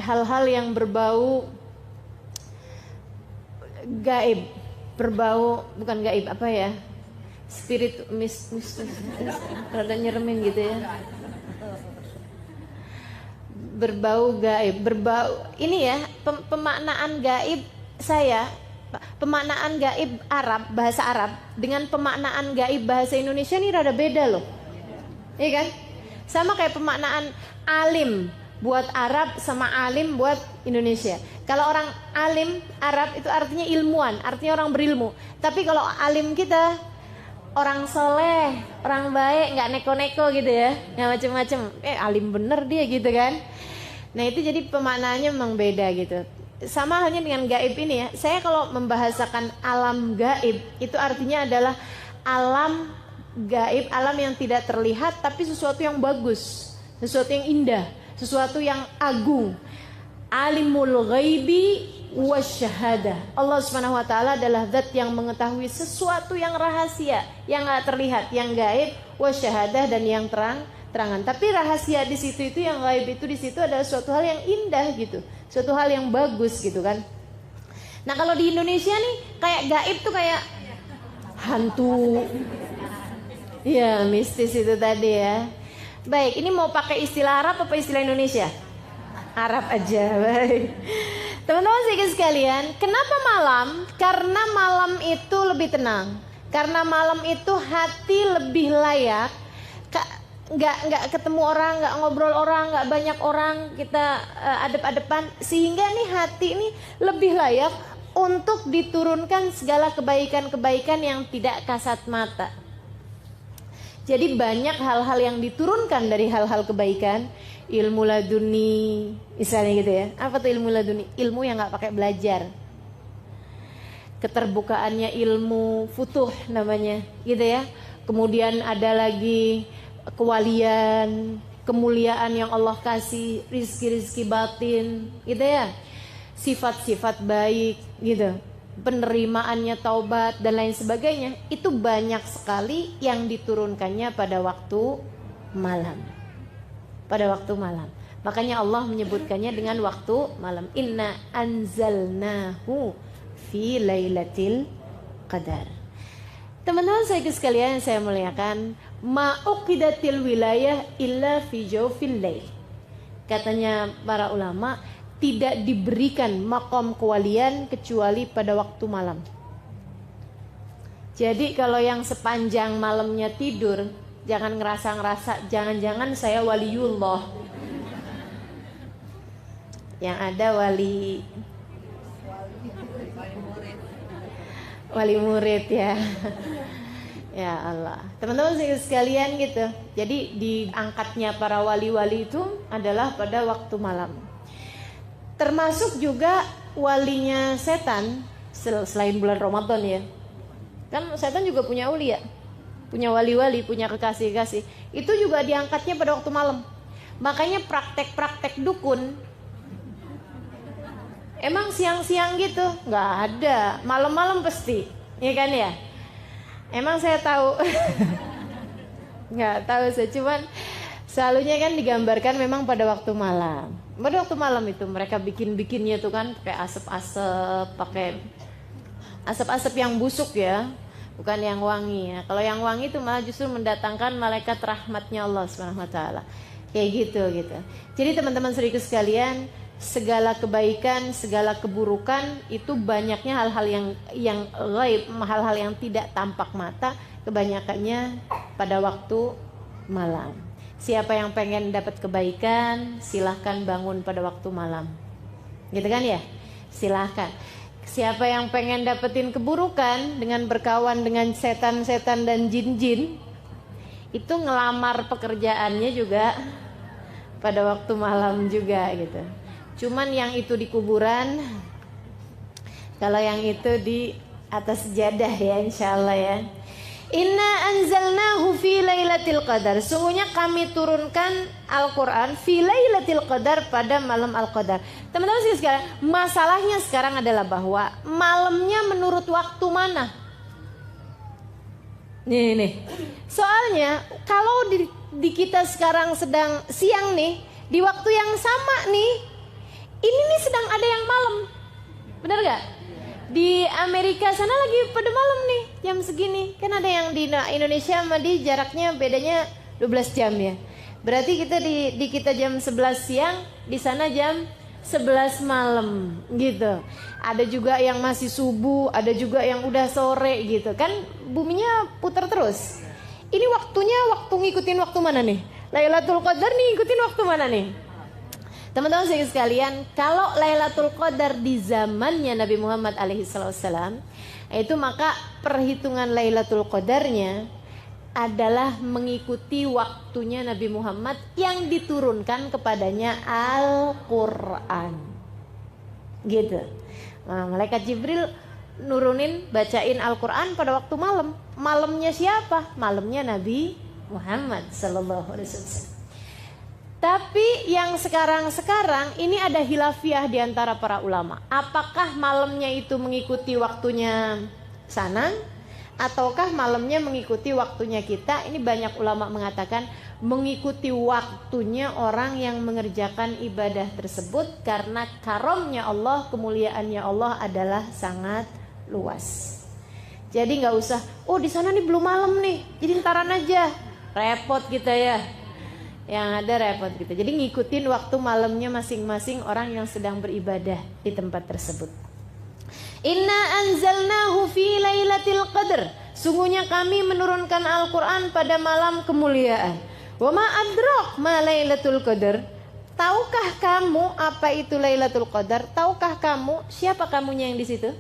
hal-hal yang berbau gaib, berbau bukan gaib apa ya? Spirit rada nyeremin gitu ya. Berbau gaib, berbau ini ya, pemaknaan gaib pemaknaan gaib Arab, bahasa Arab dengan pemaknaan gaib bahasa Indonesia ini rada beda loh. Iya kan? Sama kayak pemaknaan alim buat Arab sama alim buat Indonesia. Kalau orang alim Arab itu artinya ilmuwan, artinya orang berilmu. Tapi kalau alim kita orang soleh, orang baik, nggak neko-neko gitu ya, nggak macem-macem. Alim bener dia gitu kan. Nah itu jadi pemaknaannya memang beda gitu. Sama halnya dengan gaib ini ya. Saya kalau membahasakan alam gaib itu artinya adalah alam gaib, alam yang tidak terlihat tapi sesuatu yang bagus, sesuatu yang indah, sesuatu yang agung. Alimul ghaibi wasyahadah. Allah Subhanahu wa taala adalah zat yang mengetahui sesuatu yang rahasia, yang enggak terlihat, yang gaib, wasyahadah dan yang terangan. Tapi rahasia di situ itu, yang gaib itu di situ adalah suatu hal yang indah gitu, suatu hal yang bagus gitu kan. Nah, kalau di Indonesia nih kayak gaib tuh kayak hantu. Ya, mistis itu tadi ya. Baik, ini mau pakai istilah Arab apa istilah Indonesia? Arab aja, baik. Teman-teman sekalian, kenapa malam? Karena malam itu lebih tenang. Karena malam itu hati lebih layak. Nggak ketemu orang, nggak ngobrol orang, nggak banyak orang, kita adep-adepan. Sehingga nih hati ini lebih layak untuk diturunkan segala kebaikan-kebaikan yang tidak kasat mata. Jadi banyak hal-hal yang diturunkan dari hal-hal kebaikan. Ilmu laduni, misalnya gitu ya. Apa tuh ilmu laduni? Ilmu yang nggak pakai belajar. Keterbukaannya ilmu futuh namanya, gitu ya. Kemudian ada lagi kewalian, kemuliaan yang Allah kasih, rizki-rizki batin, gitu ya. Sifat-sifat baik, gitu. Penerimaannya taubat dan lain sebagainya. Itu banyak sekali yang diturunkannya pada waktu malam. Pada waktu malam. Makanya Allah menyebutkannya dengan waktu malam. Inna anzalnahu fi lailatul qadar. Teman-teman saya sekalian yang saya muliakan, ma'uqidatil wilayah illa fi jawfil lail. Katanya para ulama, tidak diberikan makom kewalian kecuali pada waktu malam. Jadi kalau yang sepanjang malamnya tidur, jangan ngerasa jangan-jangan saya waliullah. Yang ada wali murid ya. Ya Allah. Teman-teman sekalian gitu. Jadi diangkatnya para wali-wali itu adalah pada waktu malam. Termasuk juga walinya setan selain bulan Ramadan ya. Kan setan juga punya ulia, punya wali-wali, punya kekasih-kekasih. Itu juga diangkatnya pada waktu malam. Makanya praktek-praktek dukun emang siang-siang gitu? Nggak ada, malam-malam pasti, ya kan ya? Emang saya tahu. Nggak tahu saya, cuman selalunya kan digambarkan memang pada waktu malam. Pada waktu malam itu mereka bikinnya tuh kan pakai asap-asap, pakai asap-asap yang busuk ya, bukan yang wangi ya. Kalau yang wangi itu malah justru mendatangkan malaikat rahmatnya Allah Subhanahu wa taala. Kayak gitu. Jadi teman-teman saudaraku sekalian, segala kebaikan, segala keburukan itu banyaknya hal-hal yang gaib, hal-hal yang tidak tampak mata, kebanyakannya pada waktu malam. Siapa yang pengen dapat kebaikan, silahkan bangun pada waktu malam. Gitu kan ya? Silahkan. Siapa yang pengen dapetin keburukan dengan berkawan dengan setan-setan dan jin-jin, itu ngelamar pekerjaannya juga pada waktu malam juga gitu. Cuman yang itu di kuburan, kalau yang itu di atas sejadah ya, insyaallah ya. Inna anzalnahu fi lailatul qadar. Sungguhnya kami turunkan Al-Quran fi lailatul qadar, pada malam Al-Qadar. Teman-teman sekalian, masalahnya sekarang adalah bahwa malamnya menurut waktu mana? Nih. Soalnya kalau di kita sekarang sedang siang nih, di waktu yang sama nih, Bener gak? Di Amerika sana lagi pada malam nih jam segini. Kan ada yang di Indonesia sama di jaraknya bedanya 12 jam ya. Berarti kita di kita jam 11 siang, di sana jam 11 malam gitu. Ada juga yang masih subuh, ada juga yang udah sore gitu. Kan buminya putar terus. Ini waktu ngikutin waktu mana nih? Lailatul Qadar nih ngikutin waktu mana nih? Teman-teman sekalian, kalau Lailatul Qadar di zamannya Nabi Muhammad alaihissalam, itu maka perhitungan Lailatul Qadarnya adalah mengikuti waktunya Nabi Muhammad yang diturunkan kepadanya Al-Quran. Gitu. Nah, malaikat Jibril nurunin bacain Al-Quran pada waktu malam. Malamnya siapa? Malamnya Nabi Muhammad sallallahu alaihi wasallam. Tapi yang sekarang ini ada hilafiah di antara para ulama. Apakah malamnya itu mengikuti waktunya sana, ataukah malamnya mengikuti waktunya kita? Ini banyak ulama mengatakan mengikuti waktunya orang yang mengerjakan ibadah tersebut, karena karomnya Allah, kemuliaannya Allah adalah sangat luas. Jadi nggak usah, oh di sana nih belum malam nih, jadi ntaran aja, repot kita ya. Yang ada repot gitu. Jadi ngikutin waktu malamnya masing-masing orang yang sedang beribadah di tempat tersebut. Inna anzalnahu fi lailatul qadr. Sungguhnya kami menurunkan Al-Quran pada malam kemuliaan. Wa ma adrak ma lailatul qadr. Tahukah kamu apa itu Lailatul Qadar? Tahukah kamu siapa kamunya yang di situ?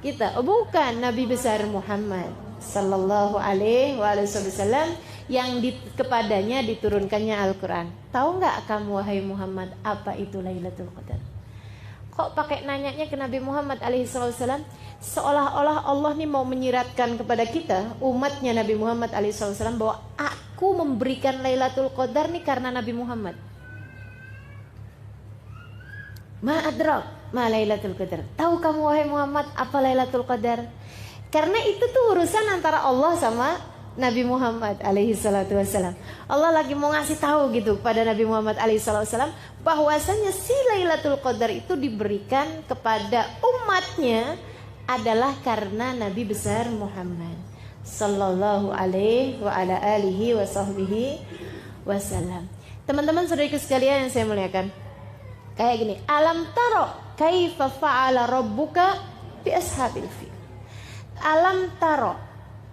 Kita. Oh bukan, Nabi besar Muhammad sallallahu alaihi wasallam yang kepadanya diturunkannya Al-Quran. Tahu nggak kamu wahai Muhammad apa itu Lailatul Qadar? Kok pakai nanyanya ke Nabi Muhammad alaihissalam? Seolah-olah Allah nih mau menyiratkan kepada kita umatnya Nabi Muhammad alaihissalam bahwa aku memberikan Lailatul Qadar nih karena Nabi Muhammad. Ma adrak ma Lailatul Qadar. Tahu kamu wahai Muhammad apa Lailatul Qadar? Karena itu tuh urusan antara Allah sama Nabi Muhammad alaihi salatu wassalam. Allah lagi mau ngasih tahu gitu pada Nabi Muhammad alaihi salatu wassalam bahwasanya si Lailatul Qadar itu diberikan kepada umatnya adalah karena Nabi besar Muhammad sallallahu alaihi wa ala alihi wa sahbihi wasallam. Teman-teman saudaraku sekalian yang saya muliakan, kayak gini, alam taro kaifa fa'ala rabbuka bi ashabil fil. Alam taro,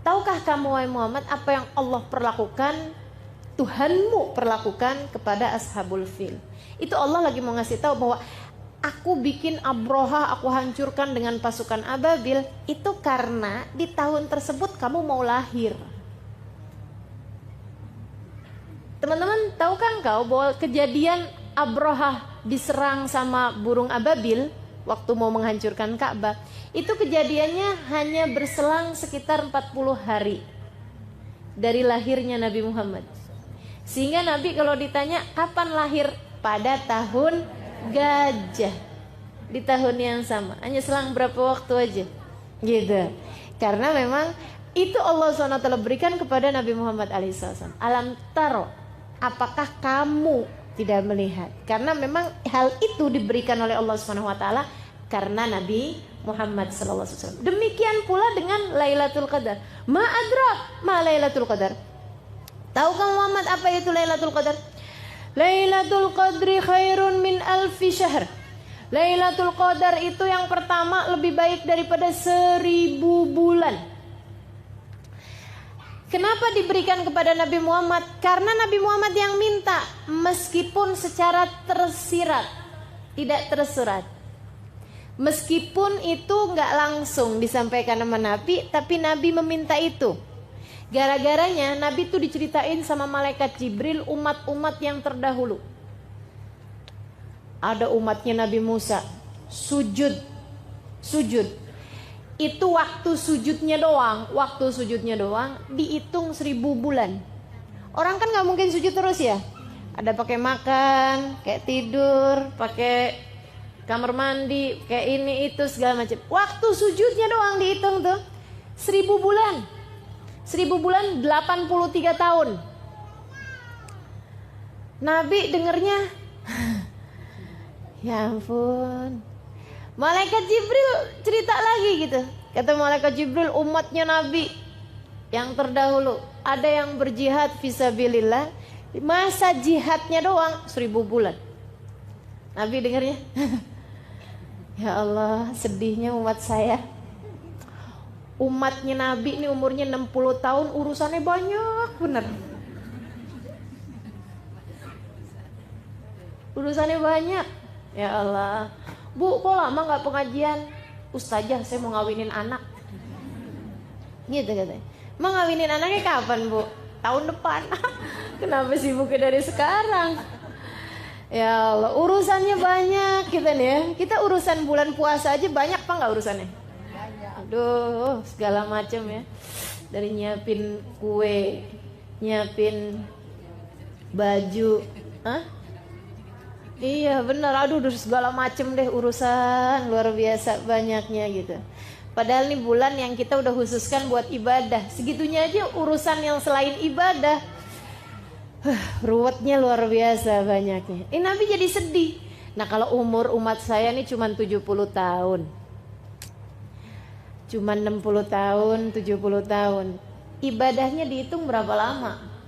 tahukah kamu wahai Muhammad apa yang Allah perlakukan, Tuhanmu perlakukan kepada ashabul fil? Itu Allah lagi mau ngasih tahu bahwa aku bikin Abroha, aku hancurkan dengan pasukan ababil, itu karena di tahun tersebut kamu mau lahir. Teman-teman, tahukah engkau bahwa kejadian Abroha diserang sama burung ababil waktu mau menghancurkan Ka'bah, itu kejadiannya hanya berselang sekitar 40 hari dari lahirnya Nabi Muhammad. Sehingga Nabi kalau ditanya kapan lahir, pada tahun gajah, di tahun yang sama, hanya selang berapa waktu aja gitu. Karena memang itu Allah SWT berikan kepada Nabi Muhammad alaihissalam. Alam taro, apakah kamu tidak melihat? Karena memang hal itu diberikan oleh Allah SWT karena Nabi Muhammad SAW. Demikian pula dengan Lailatul Qadar. Ma adrak ma Lailatul Qadar. Tahukah Muhammad apa itu Lailatul Qadar? Lailatul Qadri khairun min alfi syahr. Lailatul Qadar itu yang pertama lebih baik daripada 1000 bulan. Kenapa diberikan kepada Nabi Muhammad? Karena Nabi Muhammad yang minta, meskipun secara tersirat, tidak tersurat. Meskipun itu nggak langsung disampaikan sama Nabi, tapi Nabi meminta itu. Gara-garanya Nabi itu diceritain sama malaikat Jibril umat-umat yang terdahulu. Ada umatnya Nabi Musa, sujud. Itu waktu sujudnya doang dihitung 1000 bulan. Orang kan nggak mungkin sujud terus ya. Ada pakai makan, kayak tidur, pakai kamar mandi, kayak ini itu segala macam. Waktu sujudnya doang dihitung tuh 1000 bulan. 1000 bulan 83 tahun. Nabi dengernya ya ampun, Malaikat Jibril cerita lagi gitu. Kata malaikat Jibril, umatnya Nabi yang terdahulu ada yang berjihad fisabilillah, masa jihadnya doang 1000 bulan. Nabi dengarnya, ya Allah, sedihnya umat saya. Umatnya Nabi ini umurnya 60 tahun, urusannya banyak bener. Urusannya banyak. Ya Allah. Bu, kok lama gak pengajian? Ustazah, saya mau ngawinin anak. Gitu katanya. Mau ngawinin anaknya kapan, Bu? Tahun depan. Kenapa sibuknya dari sekarang? Ya Allah, urusannya banyak kita nih ya. Kita urusan bulan puasa aja banyak apa gak urusannya? Aduh, segala macam ya. Dari nyiapin kue, nyiapin baju. Hah? Iya benar, aduh segala macem deh urusan, luar biasa banyaknya gitu. Padahal ini bulan yang kita udah khususkan buat ibadah, segitunya aja urusan yang selain ibadah, ruwetnya luar biasa banyaknya. Ini Nabi jadi sedih. Nah kalau umur umat saya ini cuma 70 tahun, cuma 60 tahun, 70 tahun, ibadahnya dihitung berapa lama?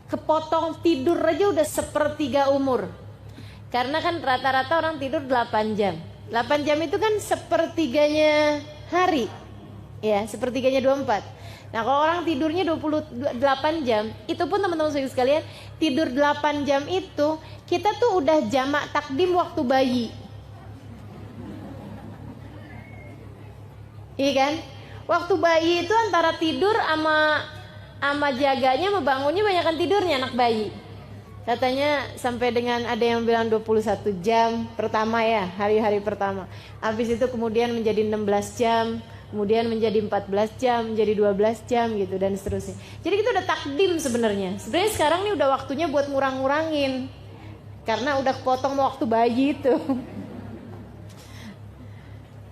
Kepotong tidur aja udah sepertiga umur. Karena kan rata-rata orang tidur 8 jam. 8 jam itu kan sepertiganya hari. Ya, sepertiganya 24. Nah, kalau orang tidurnya 28 jam, itu pun teman-teman sekalian, tidur 8 jam itu kita tuh udah jamak takdim waktu bayi. Iya kan? Waktu bayi itu antara tidur sama jaganya sama bangunnya banyakan tidurnya anak bayi. Katanya sampai dengan ada yang bilang 21 jam pertama ya, hari-hari pertama. Habis itu kemudian menjadi 16 jam, kemudian menjadi 14 jam, menjadi 12 jam gitu dan seterusnya. Jadi kita udah takdim sebenarnya. Sebenarnya sekarang nih udah waktunya buat ngurang-ngurangin. Karena udah kepotong waktu bayi itu.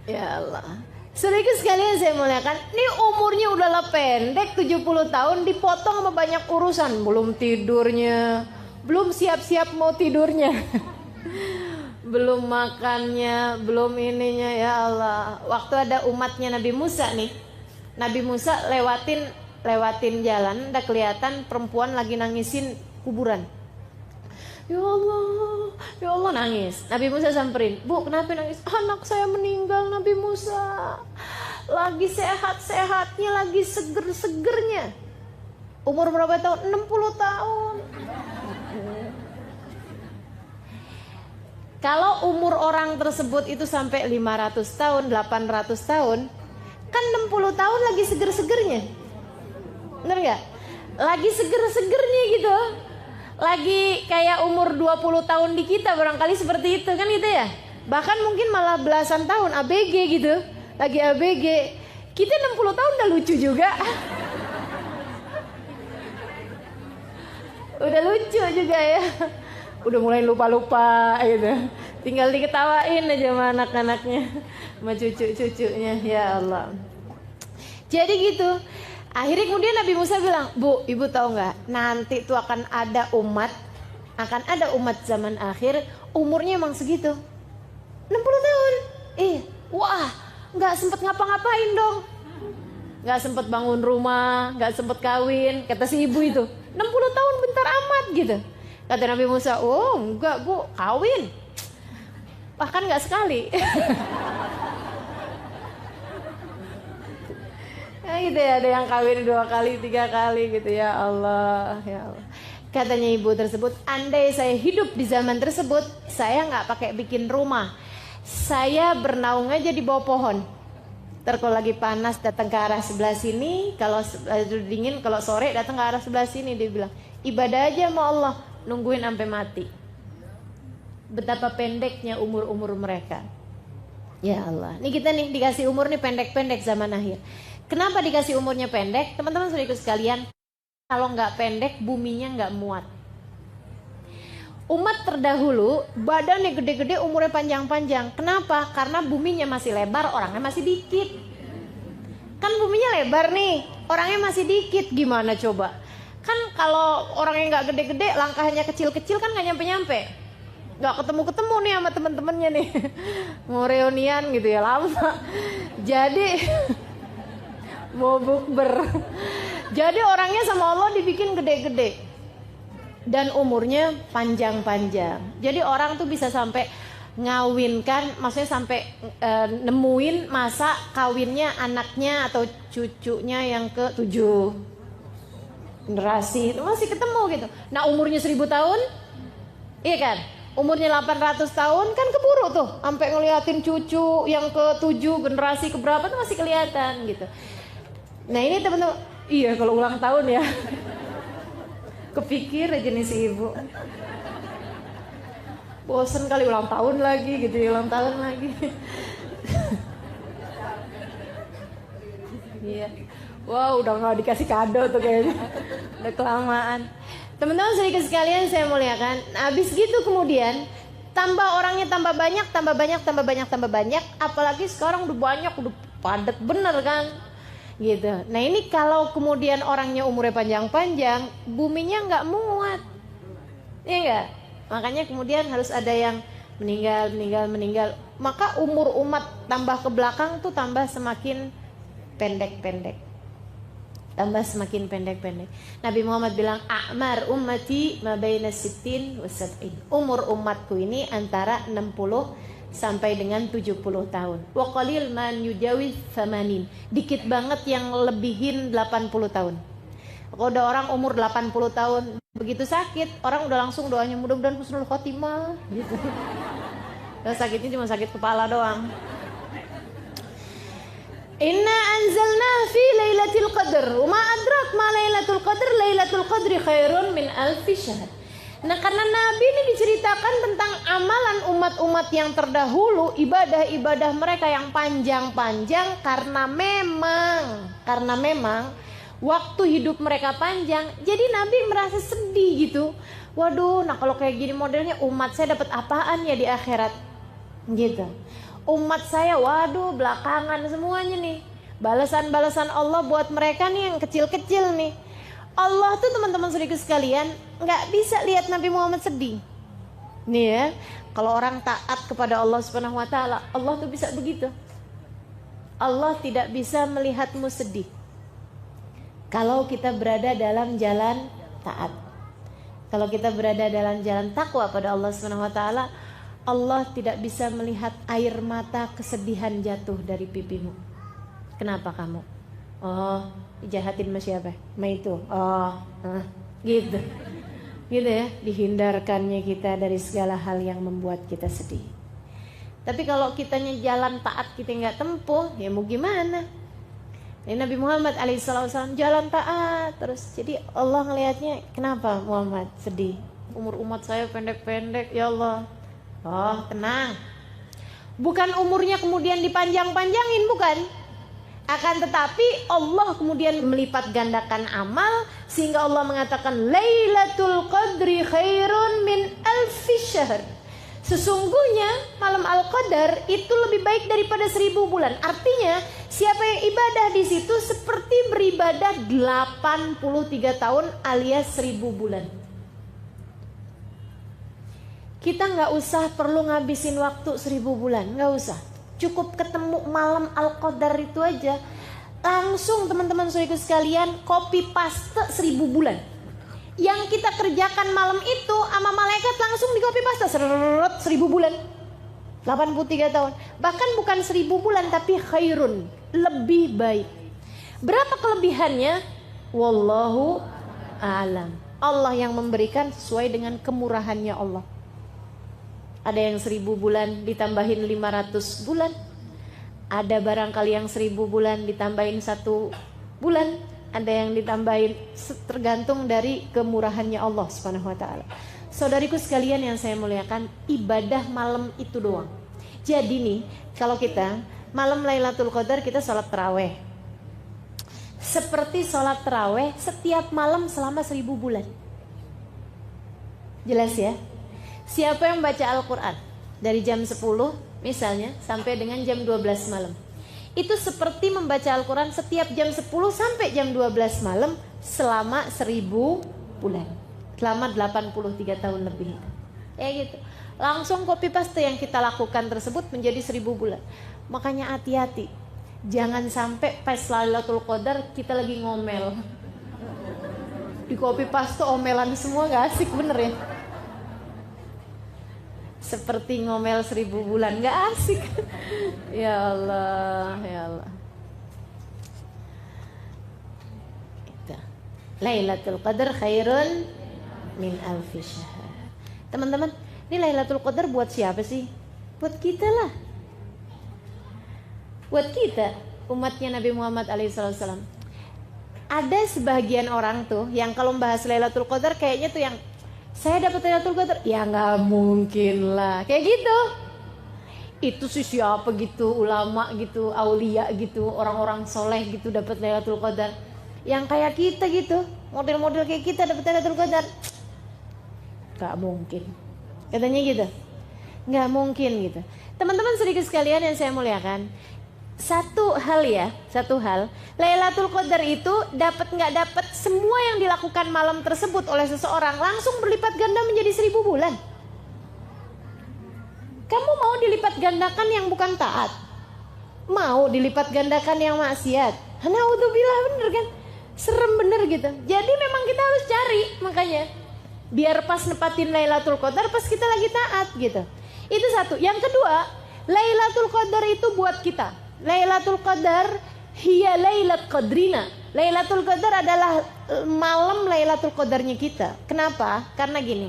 Ya Allah. Sedikit sekalian saya muliakan, ini umurnya udahlah pendek 70 tahun dipotong sama banyak urusan, belum tidurnya, belum siap-siap mau tidurnya. Belum makannya, belum ininya, ya Allah. Waktu ada umatnya Nabi Musa nih. Nabi Musa lewatin jalan, udah kelihatan perempuan lagi nangisin kuburan. Ya Allah nangis. Nabi Musa samperin, Bu kenapa nangis? Anak saya meninggal Nabi Musa. Lagi sehat-sehatnya, lagi seger-segernya. Umur berapa tahun? 60 tahun. Kalau umur orang tersebut itu sampai 500 tahun, 800 tahun, kan 60 tahun lagi seger-segernya. Bener gak? Lagi seger-segernya gitu. Lagi kayak umur 20 tahun di kita barangkali seperti itu kan gitu ya. Bahkan mungkin malah belasan tahun ABG gitu. Lagi ABG. Kita 60 tahun udah lucu juga. Udah lucu juga ya. Udah mulai lupa-lupa gitu. Tinggal diketawain aja sama anak-anaknya, sama cucu-cucunya. Ya Allah. Jadi gitu. Akhirnya kemudian Nabi Musa bilang, Bu, ibu tahu nggak? Nanti tuh akan ada umat zaman akhir, umurnya emang segitu, 60 tahun. Wah, nggak sempet ngapa-ngapain dong, nggak sempet bangun rumah, nggak sempet kawin. Kata si ibu itu, 60 tahun bentar amat gitu. Kata Nabi Musa, oh enggak Bu, kawin, bahkan nggak sekali. Ya gitu ya, ada yang kawin 2 kali, 3 kali gitu ya Allah, ya Allah. Katanya ibu tersebut, andai saya hidup di zaman tersebut, saya nggak pakai bikin rumah, saya bernaung aja di bawah pohon. Ntar kalau lagi panas datang ke arah sebelah sini, kalau dingin kalau sore datang ke arah sebelah sini. Dia bilang ibadah aja sama Allah, nungguin sampai mati. Betapa pendeknya umur-umur mereka. Ya Allah, ini kita nih dikasih umur nih pendek-pendek zaman akhir. Kenapa dikasih umurnya pendek? Teman-teman saudaraku sekalian, kalau nggak pendek buminya nggak muat. Umat terdahulu badannya gede-gede, umurnya panjang-panjang. Kenapa? Karena buminya masih lebar, orangnya masih dikit. Kan buminya lebar nih, orangnya masih dikit. Gimana coba? Kan kalau orangnya nggak gede-gede, langkahnya kecil-kecil kan nggak nyampe-nyampe. nggak ketemu nih sama teman-temannya nih. Mau reunian gitu ya, lama. Jadi mau bukber. Jadi orangnya sama Allah dibikin gede-gede dan umurnya panjang-panjang. Jadi orang tuh bisa sampai ngawinkan, maksudnya sampai nemuin masa kawinnya anaknya atau cucunya yang ke-7 generasi itu masih ketemu gitu. Nah umurnya 1000 tahun, iya kan? Umurnya 800 tahun kan keburu tuh, sampai ngeliatin cucu yang ke-7 generasi keberapa tuh masih kelihatan gitu. Nah ini teman-teman, iya kalau ulang tahun ya, kepikir aja nih si ibu. Bosen kali ulang tahun lagi gitu ya, ulang tahun lagi. Iya. Wow, udah nggak dikasih kado tuh kayaknya. Udah kelamaan. Teman-teman sedikit sekalian saya muliakan. Habis gitu kemudian tambah orangnya tambah banyak. Apalagi sekarang udah banyak, udah padat bener kan. Gitu. Nah ini kalau kemudian orangnya umurnya panjang-panjang, buminya nggak muat. Iya nggak? Makanya kemudian harus ada yang meninggal. Maka umur umat tambah ke belakang tuh tambah semakin pendek. Nabi Muhammad bilang, a'mar ummati ma baina 60 wa 70. Umur umatku ini antara 60 sampai dengan 70 tahun. Wa qalil man yujawiz 80. Dikit banget yang lebihin 80 tahun. Kalau udah orang umur 80 tahun begitu sakit, orang udah langsung doanya mudah-mudahan husnul khotimah gitu. Dan sakitnya cuma sakit kepala doang. Inna anzalna fi lailatul qadr. Wa ma adrak ma lailatul qadr? Lailatul qadri khairun min alfi syahr. Nah, karena Nabi ini diceritakan tentang amalan umat-umat yang terdahulu, ibadah-ibadah mereka yang panjang-panjang karena memang waktu hidup mereka panjang, jadi Nabi merasa sedih gitu. Waduh, nah kalau kayak gini modelnya umat saya dapat apaan ya di akhirat? Gitu. Umat saya, waduh belakangan semuanya nih. Balasan-balasan Allah buat mereka nih yang kecil-kecil nih. Allah tuh teman-teman saudaraku sekalian nggak bisa lihat Nabi Muhammad sedih. Nih ya, kalau orang taat kepada Allah Subhanahu Wa Taala, Allah tuh bisa begitu. Allah tidak bisa melihatmu sedih. Kalau kita berada dalam jalan taat, kalau kita berada dalam jalan takwa pada Allah Subhanahu Wa Taala, Allah tidak bisa melihat air mata kesedihan jatuh dari pipimu. Kenapa kamu? Oh, dijahatin sama siapa? Ma itu. Gitu. Gitu ya, dihindarkannya kita dari segala hal yang membuat kita sedih. Tapi kalau kitanya jalan taat kita nggak tempuh, ya mau gimana? Ini Nabi Muhammad alaihissalam jalan taat terus. Jadi Allah ngelihatnya, kenapa Muhammad sedih? Umur umat saya pendek-pendek, ya Allah. Oh, tenang. Bukan umurnya kemudian dipanjang-panjangin, bukan. Akan tetapi Allah kemudian melipat gandakan amal sehingga Allah mengatakan Lailatul Qadri khairun min alfi syahr. Sesungguhnya malam Al-Qadar itu lebih baik daripada 1000 bulan. Artinya siapa yang ibadah di situ seperti beribadah 83 tahun alias 1000 bulan. Kita nggak usah perlu ngabisin waktu 1000 bulan, nggak usah. Cukup ketemu malam Al-Qadar itu aja, langsung teman-teman saudaraku sekalian copy paste 1000 bulan. Yang kita kerjakan malam itu sama malaikat langsung di copy paste 1000 bulan, 83 tahun. Bahkan bukan 1000 bulan tapi khairun, lebih baik. Berapa kelebihannya? Wallahu a'lam. Allah yang memberikan sesuai dengan kemurahannya Allah. Ada yang 1000 bulan ditambahin 500 bulan. Ada barangkali yang 1000 bulan ditambahin 1 bulan. Ada yang ditambahin, tergantung dari kemurahannya Allah Subhanahu Wa Taala. Saudariku sekalian yang saya muliakan, ibadah malam itu doang. Jadi nih, kalau kita malam Lailatul Qadar kita sholat taraweh. Seperti sholat taraweh setiap malam selama 1000 bulan. Jelas ya? Siapa yang baca Al-Quran dari jam 10 misalnya sampai dengan jam 12 malam, itu seperti membaca Al-Quran setiap jam 10 sampai jam 12 malam selama 1000 bulan, selama 83 tahun lebih. gitu. Langsung copy paste yang kita lakukan tersebut menjadi 1000 bulan. Makanya hati-hati, jangan sampai pas Lailatul Qadar kita lagi ngomel, di copy paste omelan semua, gak asik bener ya. Seperti ngomel 1000 bulan, gak asik. Ya Allah, ya Allah. Lailatul Qadar khairun min alfi syahr. Teman-teman, ini Lailatul Qadar buat siapa sih? Buat kita lah. Buat kita, umatnya Nabi Muhammad SAW. Ada sebagian orang tuh yang kalau membahas Lailatul Qadar kayaknya tuh yang saya dapat Lailatul Qadar, ya nggak mungkin lah, kayak gitu. Itu sih siapa gitu, ulama gitu, aulia gitu, orang-orang soleh gitu dapat Lailatul Qadar. Yang kayak kita gitu, model-model kayak kita dapat Lailatul Qadar, nggak mungkin. Katanya gitu, nggak mungkin gitu. Teman-teman sedikit sekalian yang saya muliakan, satu hal, Lailatul Qadar itu dapat nggak dapat, semua yang dilakukan malam tersebut oleh seseorang langsung berlipat ganda menjadi 1000 bulan. Kamu mau dilipat gandakan yang bukan taat? Mau dilipat gandakan yang maksiat? Naudzubillah, bener kan? Serem bener gitu. Jadi memang kita harus cari, makanya biar pas nepatin Lailatul Qadar pas kita lagi taat gitu. Itu satu. Yang kedua, Lailatul Qadar itu buat kita. Lailatul Qadar hiya lailat qadrina. Lailatul Qadar adalah malam Lailatul Qadarnya kita. Kenapa? Karena gini.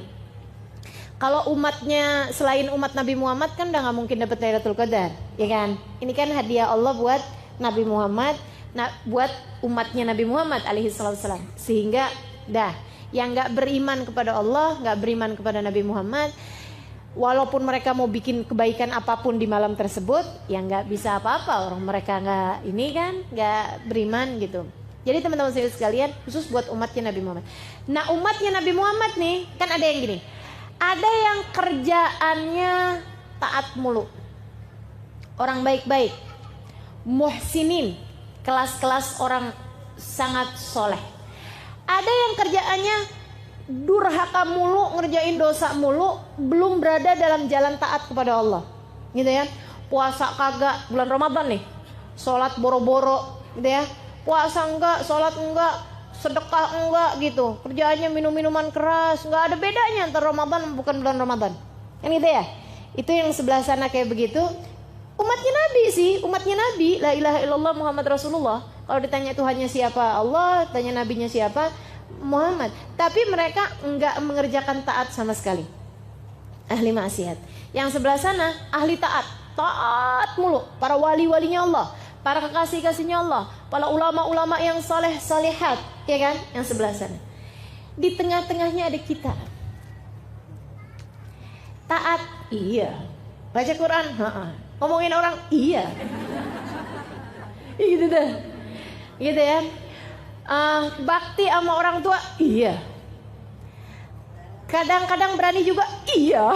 Kalau umatnya selain umat Nabi Muhammad kan udah gak mungkin dapat Lailatul Qadar, ya kan? Ini kan hadiah Allah buat Nabi Muhammad, buat umatnya Nabi Muhammad alaihissalam. Sehingga yang gak beriman kepada Allah, gak beriman kepada Nabi Muhammad, walaupun mereka mau bikin kebaikan apapun di malam tersebut, ya gak bisa apa-apa. Orang mereka gak beriman gitu. Jadi teman-teman sekalian, khusus buat umatnya Nabi Muhammad. Nah, umatnya Nabi Muhammad nih, kan ada yang gini. Ada yang kerjaannya taat mulu, orang baik-baik, muhsinin, kelas-kelas orang sangat soleh. Ada yang kerjaannya durhaka mulu, ngerjain dosa mulu, belum berada dalam jalan taat kepada Allah, gitu ya. Puasa kagak, bulan Ramadan nih, sholat boro-boro, gitu ya. Puasa enggak, sholat enggak, sedekah enggak gitu. Kerjaannya minum-minuman keras, enggak ada bedanya antara Ramadan bukan bulan Ramadan. Kan gitu ya. Itu yang sebelah sana kayak begitu. Umatnya Nabi sih, umatnya Nabi, la ilaha illallah Muhammad Rasulullah. Kalau ditanya Tuhannya siapa? Allah, tanya nabinya siapa? Muhammad. Tapi mereka enggak mengerjakan taat sama sekali. Ahli maksiat. Yang sebelah sana ahli taat. Taat mulu, para wali-walinya Allah, para kekasih-kasihnya Allah, para ulama-ulama yang saleh salihat, ya kan? Yang sebelah sana. Di tengah-tengahnya ada kita. Taat, iya. Baca Quran, ngomongin orang, iya. Gitu dah. Gitu ya. Bakti sama orang tua, iya. Kadang-kadang berani juga, iya.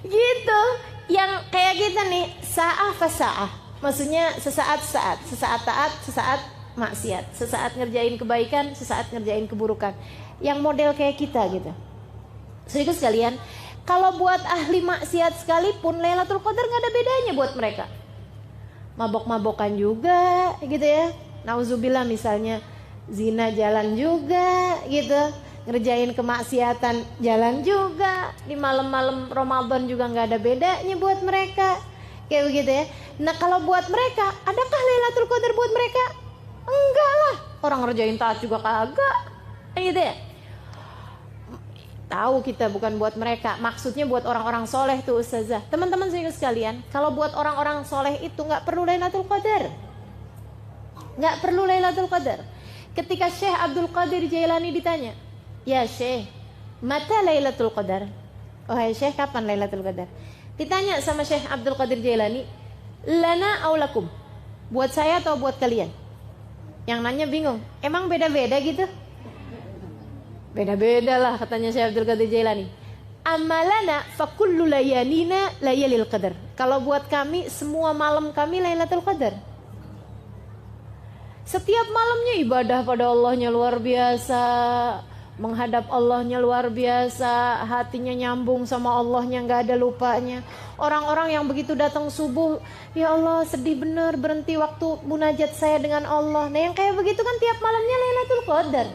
Gitu. Yang kayak kita nih, sa'ah fasa'ah. Maksudnya sesaat-saat, sesaat taat, sesaat maksiat, sesaat ngerjain kebaikan, sesaat ngerjain keburukan. Yang model kayak kita gitu. Saudara sekalian, kalau buat ahli maksiat sekalipun Lailatul Qadar nggak ada bedanya buat mereka. Mabok-mabokan juga, gitu ya. Nauzubillah misalnya zina jalan juga, gitu. Ngerjain kemaksiatan jalan juga. Di malam-malam Ramadan juga nggak ada bedanya buat mereka. Kayak begitu ya. Nah kalau buat mereka, adakah Lailatul Qadar buat mereka? Enggak lah. Orang ngerjain taat juga kagak. Kayak gitu ya. Tahu kita bukan buat mereka. Maksudnya buat orang-orang soleh tuh Ustazah. Teman-teman sekalian, kalau buat orang-orang soleh itu gak perlu Lailatul Qadar. Gak perlu Lailatul Qadar. Ketika Syekh Abdul Qadir Jailani ditanya, ya Syekh, mata Lailatul Qadar? Wahai Syekh, kapan Lailatul Qadar? Ditanya sama Syekh Abdul Qadir Jailani, lana aulakum, buat saya atau buat kalian? Yang nanya bingung, emang beda-beda gitu? Beda-beda lah katanya Syekh Abdul Qadir Jailani. Amalana fakullu layanina layalil qadar. Kalau buat kami, semua malam kami Lailatul Qadar. Setiap malamnya ibadah pada Allahnya luar biasa. menghadap Allahnya luar biasa, hatinya nyambung sama Allahnya, nggak ada lupanya. Orang-orang yang begitu datang subuh, ya Allah sedih bener, berhenti waktu munajat saya dengan Allah. Nah yang kayak begitu kan tiap malamnya Lailatul Qadar.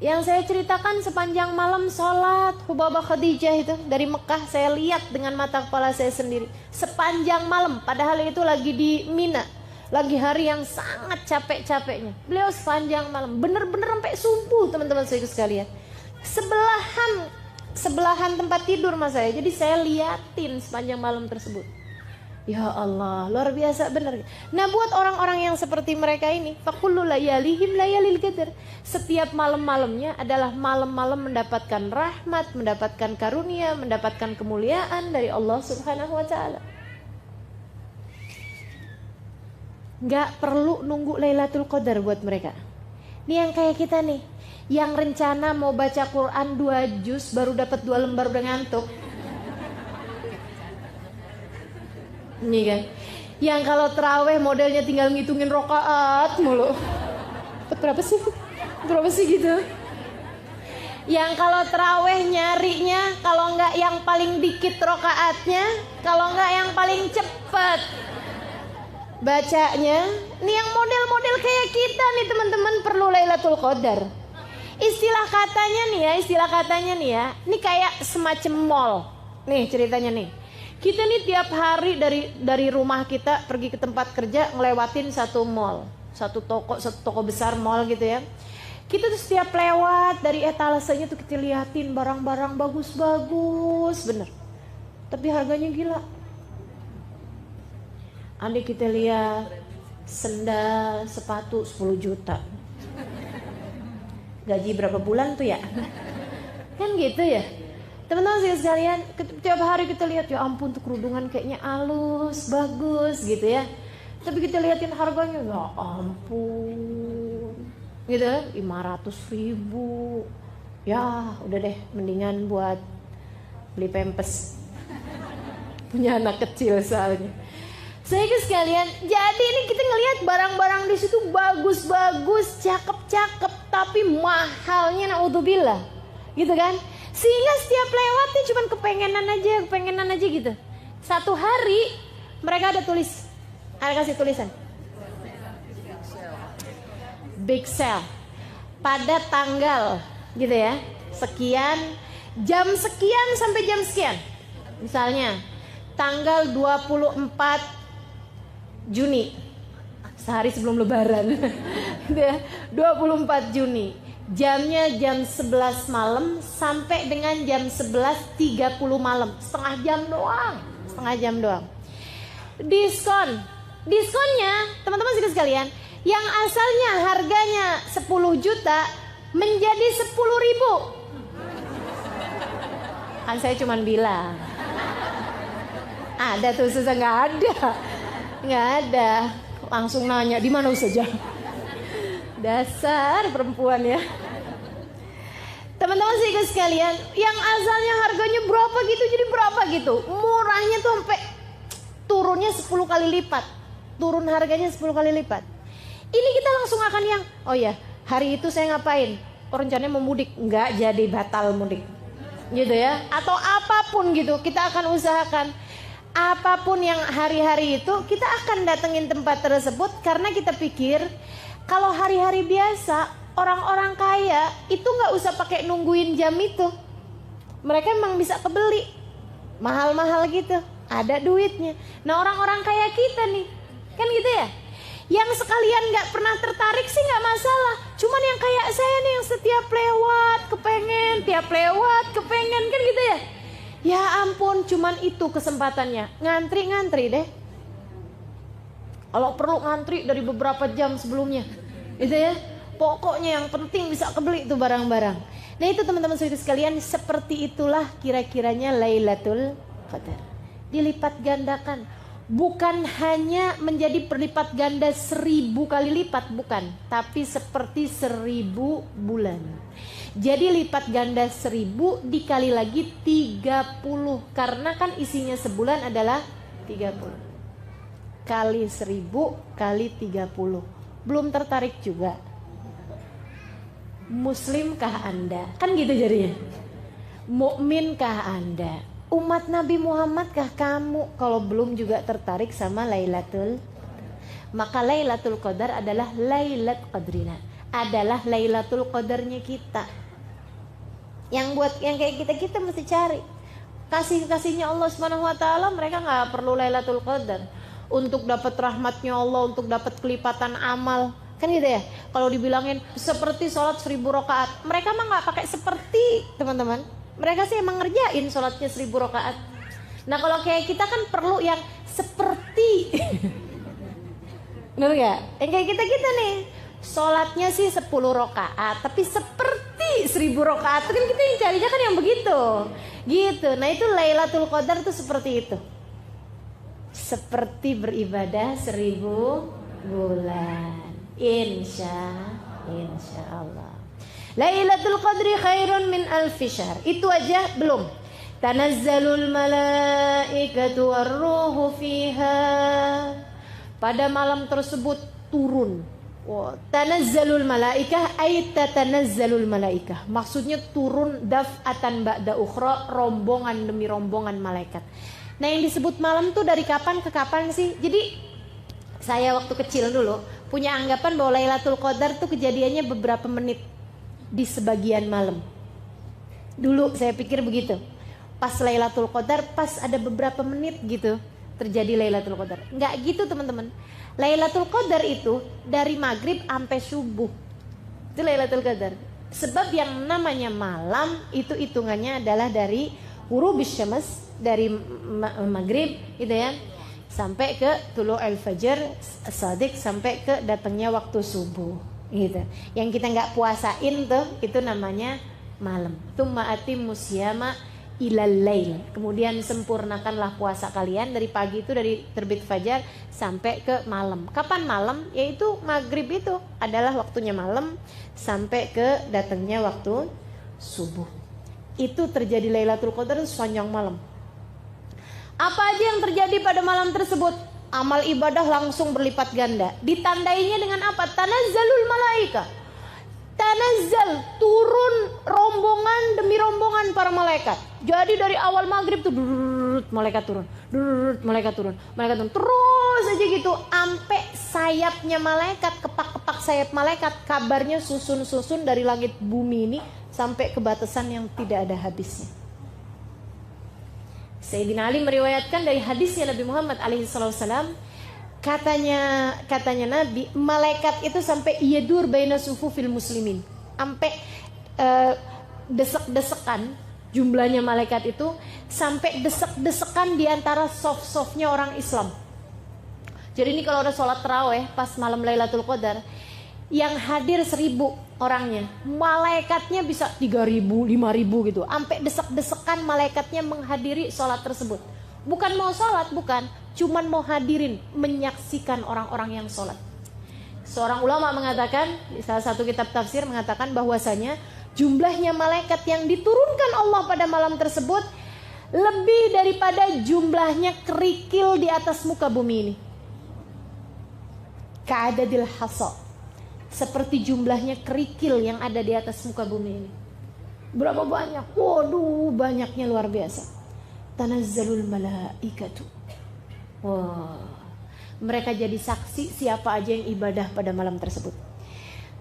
Yang saya ceritakan sepanjang malam sholat Hubabah Khadijah itu dari Mekah, saya lihat dengan mata kepala saya sendiri sepanjang malam, padahal itu lagi di Mina, lagi hari yang sangat capek-capeknya. Beliau sepanjang malam, bener-bener sampai subuh teman-teman saya sekalian. Sebelahan tempat tidur mas saya, jadi saya liatin sepanjang malam tersebut. Ya Allah, luar biasa bener. Nah buat orang-orang yang seperti mereka ini, fakullu layalihim layalil qadar. Setiap malam-malamnya adalah malam-malam mendapatkan rahmat, mendapatkan karunia, mendapatkan kemuliaan dari Allah Subhanahu wa taala. Gak perlu nunggu Lailatul Qadar buat mereka. Ini yang kayak kita nih, yang rencana mau baca Quran 2 juz baru dapat 2 lembar udah ngantuk. Ini kan, yang kalau terawih modelnya tinggal ngitungin rokaat mulu. Berapa sih gitu. Yang kalau terawih nyarinya, kalau enggak yang paling dikit rokaatnya, kalau enggak yang paling cepet bacanya. Nih yang model-model kayak kita nih teman-teman perlu Lailatul Qadar. Istilah katanya nih ya, ini kayak semacam mall. Nih ceritanya nih, kita nih tiap hari dari rumah kita pergi ke tempat kerja ngelewatin satu mall, satu toko besar mall gitu ya. Kita tuh setiap lewat dari etalasenya tuh kita liatin barang-barang bagus-bagus bener, tapi harganya gila. Andai kita lihat sendal, sepatu 10 juta. Gaji berapa bulan tuh ya? Kan gitu ya. Teman-teman sekalian, tiap hari kita lihat ya ampun tuh kerudungan kayaknya halus, bagus gitu ya. Tapi kita liatin harganya, ya ampun. Gitu 500.000. Ya udah deh, mendingan buat beli pampers. Punya anak kecil soalnya. Saya sekalian, jadi ini kita ngelihat barang-barang di situ bagus-bagus, cakep-cakep, tapi mahalnya naudzubillah, gitu kan? Sehingga setiap lewatnya cuman kepengenan aja gitu. Satu hari mereka ada kasih tulisan, big sale pada tanggal, gitu ya, sekian, jam sekian sampai jam sekian. Misalnya tanggal 24 Juni, sehari sebelum lebaran. 24 Juni, jamnya jam 11 malam sampai dengan jam 11.30 malam, setengah jam doang. Diskonnya teman-teman sekalian, yang asalnya harganya 10 juta menjadi 10.000. Kan saya cuman bilang ada tuh, susah nggak ada, langsung nanya di mana saja. Dasar perempuan ya. Teman-teman sekalian, yang asalnya harganya berapa gitu jadi berapa gitu, murahnya tuh sampai turunnya 10 kali lipat, turun harganya 10 kali lipat. Ini kita langsung akan yang, oh ya hari itu saya ngapain, rencananya mau mudik, nggak jadi, batal mudik gitu ya, atau apapun gitu, kita akan usahakan apapun yang hari-hari itu kita akan datengin tempat tersebut, karena kita pikir kalau hari-hari biasa orang-orang kaya itu nggak usah pakai nungguin jam itu, mereka emang bisa kebeli mahal-mahal gitu, ada duitnya. Nah orang-orang kaya kita nih kan gitu ya, yang sekalian nggak pernah tertarik sih nggak masalah, cuman yang kayak saya nih yang setiap lewat kepengen kan gitu ya. Ya ampun, cuman itu kesempatannya. Ngantri deh. Kalau perlu ngantri dari beberapa jam sebelumnya. Gitu ya. Pokoknya yang penting bisa kebeli itu barang-barang. Nah itu teman-teman sekalian, seperti itulah kira-kiranya Lailatul Qadar. Dilipat gandakan. Bukan hanya menjadi perlipat ganda 1000 kali lipat, bukan. Tapi seperti 1000 bulan. Jadi lipat ganda 1000 dikali lagi 30. Karena kan isinya sebulan adalah 30. Kali 1000 kali 30. Belum tertarik juga? Muslimkah Anda? Kan gitu jadinya. Mukminkah Anda? Umat Nabi Muhammadkah kamu? Kalau belum juga tertarik sama Lailatul, maka Lailatul Qadar adalah Lailat Qadrina, adalah Lailatul Qadarnya kita. Yang kayak kita mesti cari. Kasihnya Allah Subhanahu wa taala, mereka nggak perlu Lailatul Qadar untuk dapat rahmatnya Allah, untuk dapat kelipatan amal. Kan gitu ya. Kalau dibilangin seperti sholat 1000 rakaat, mereka mah nggak pakai seperti, teman-teman. Mereka sih emang ngerjain sholatnya 1000 rakaat. Nah kalau kayak kita kan perlu yang seperti. Bener gak? Yang kayak kita nih, sholatnya sih 10 rakaat, tapi seperti 1000 rakaat. Kan kita yang carinya kan yang begitu. Gitu. Nah itu Lailatul Qadar tuh seperti itu. Seperti beribadah 1000 bulan. Insya Allah. Lailatul Qadri khairun min alfi syahr. Itu aja belum. Tanazzalul malaikatu warruhu fiha. Pada malam tersebut turun. Tanazzalul malaikah ay tatanazzalul malaikah. Maksudnya turun daf'atan ba'da ukhra, rombongan demi rombongan malaikat. Nah yang disebut malam tuh dari kapan ke kapan sih? Jadi saya waktu kecil dulu punya anggapan bahwa Lailatul Qadar tuh kejadiannya beberapa menit di sebagian malam. Dulu saya pikir begitu. Pas Lailatul Qadar pas ada beberapa menit gitu terjadi Lailatul Qadar. Enggak gitu teman-teman. Lailatul Qadar itu dari maghrib sampai subuh. Itu Lailatul Qadar. Sebab yang namanya malam itu hitungannya adalah dari ghurubis syams, dari maghrib gitu ya, sampai ke tulu'ul fajr shadiq, sampai ke datangnya waktu subuh gitu. Yang kita nggak puasain tuh itu namanya malam. Tsumma atimmus syiyama ilal lail. Kemudian sempurnakanlah puasa kalian dari pagi itu, dari terbit fajar sampai ke malam. Kapan malam? Yaitu maghrib itu adalah waktunya malam sampai ke datangnya waktu subuh. Itu terjadi Lailatul Qadar sepanjang malam. Apa aja yang terjadi pada malam tersebut? Amal ibadah langsung berlipat ganda. Ditandainya dengan apa? Tanazzalul malaika. Tanazzal, turun rombongan demi rombongan para malaikat. Jadi dari awal maghrib tuh malaikat turun, malaikat turun, malaikat turun, terus aja gitu, sampai sayapnya malaikat, kepak-kepak sayap malaikat, kabarnya susun-susun dari langit bumi ini sampai ke batasan yang tidak ada habisnya. Sayyidina Ali meriwayatkan dari hadisnya Nabi Muhammad alaihissalam, katanya Nabi, malaikat itu sampai yadur baina sufufil muslimin, sampai desek-desekan, jumlahnya malaikat itu sampai desek-desekan di antara soft-softnya orang Islam. Jadi ini kalau udah sholat tarawih pas malam Lailatul Qadar, yang hadir 1000 orangnya, malaikatnya bisa 3000, 5000 gitu, sampai desek-desekan malaikatnya menghadiri sholat tersebut. Bukan mau sholat, bukan, cuman mau hadirin, menyaksikan orang-orang yang sholat. Seorang ulama mengatakan, di salah satu kitab tafsir mengatakan bahwasanya jumlahnya malaikat yang diturunkan Allah pada malam tersebut lebih daripada jumlahnya kerikil di atas muka bumi ini. Ka'adadil hasa, seperti jumlahnya kerikil yang ada di atas muka bumi ini. Berapa banyak? Waduh, banyaknya luar biasa. Tanazzalul malaikatu. Wah, mereka jadi saksi siapa aja yang ibadah pada malam tersebut.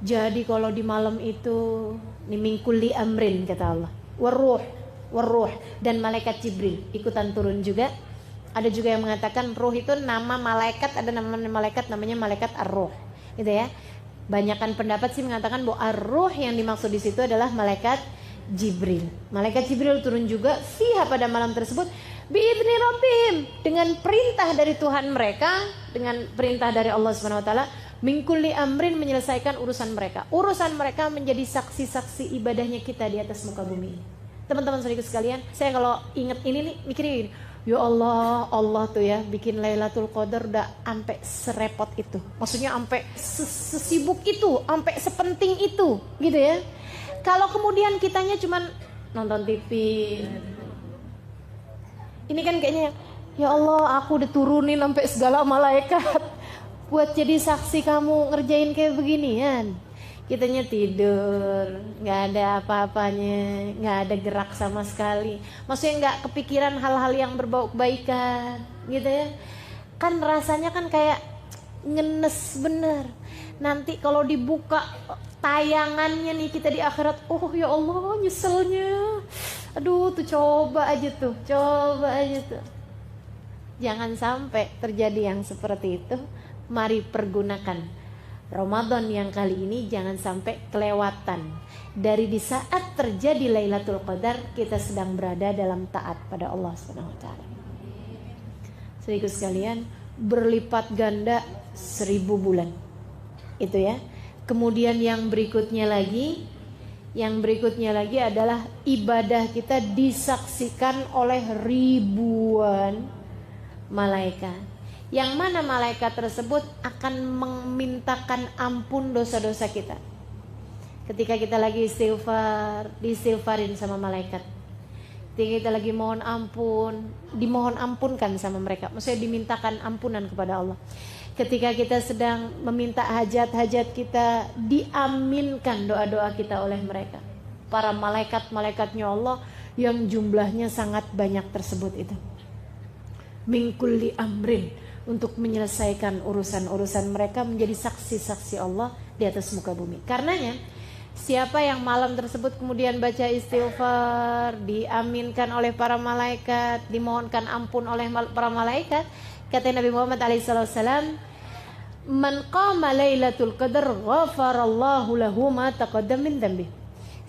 Jadi kalau di malam itu ni min kulli amrin kata Allah, waruh dan malaikat Jibril ikutan turun juga. Ada juga yang mengatakan ruh itu nama malaikat, ada nama malaikat namanya malaikat ar-ruh, gitu ya. Banyakan pendapat sih mengatakan bahwa ar-ruh yang dimaksud di situ adalah malaikat Jibril. Malaikat Jibril turun juga fiha pada malam tersebut biidzni rabbihim, dengan perintah dari Tuhan mereka, dengan perintah dari Allah Subhanahu wa taala, min kulli amrin, menyelesaikan urusan mereka. Urusan mereka menjadi saksi-saksi ibadahnya kita di atas muka bumi. Teman-teman saudaraku sekalian, saya kalau ingat ini nih mikirnya gini, ya Allah, Allah tuh ya bikin Lailatul Qadar udah sampai serepot itu. Maksudnya sampai sesibuk itu, sampai sepenting itu, gitu ya. Kalau kemudian kitanya cuman nonton TV, ini kan kayaknya, ya Allah, aku diturunin sampai segala malaikat buat jadi saksi kamu ngerjain kayak beginian. kitanya tidur, nggak ada apa-apanya, nggak ada gerak sama sekali. Maksudnya nggak kepikiran hal-hal yang berbau kebaikan, gitu ya. Kan rasanya kan kayak ngenes bener. Nanti kalau dibuka tayangannya nih kita di akhirat, oh ya Allah nyeselnya. Aduh tuh coba aja tuh. Jangan sampai terjadi yang seperti itu. Mari pergunakan Ramadan yang kali ini, jangan sampai kelewatan. Dari di saat terjadi Lailatul Qadar, kita sedang berada dalam taat pada Allah Subhanahu wa taala. Saudaraku sekalian, berlipat ganda 1000 bulan. Itu ya. Kemudian yang berikutnya lagi adalah ibadah kita disaksikan oleh ribuan malaikat. Yang mana malaikat tersebut akan memintakan ampun dosa-dosa kita. Ketika kita lagi istighfar, diistighfarin sama malaikat. Ketika kita lagi mohon ampun, dimohon ampunkan sama mereka. Maksudnya dimintakan ampunan kepada Allah. Ketika kita sedang meminta hajat-hajat kita, diaminkan doa-doa kita oleh mereka. Para malaikat-malaikatnya Allah yang jumlahnya sangat banyak tersebut itu. Min kulli amrin, untuk menyelesaikan urusan-urusan mereka, menjadi saksi-saksi Allah di atas muka bumi. Karenanya siapa yang malam tersebut kemudian baca istighfar, diaminkan oleh para malaikat, dimohonkan ampun oleh para malaikat, kata Nabi Muhammad SAW, man qama lailatul qadar ghafarallahu lahu ma taqaddam min dhanbi.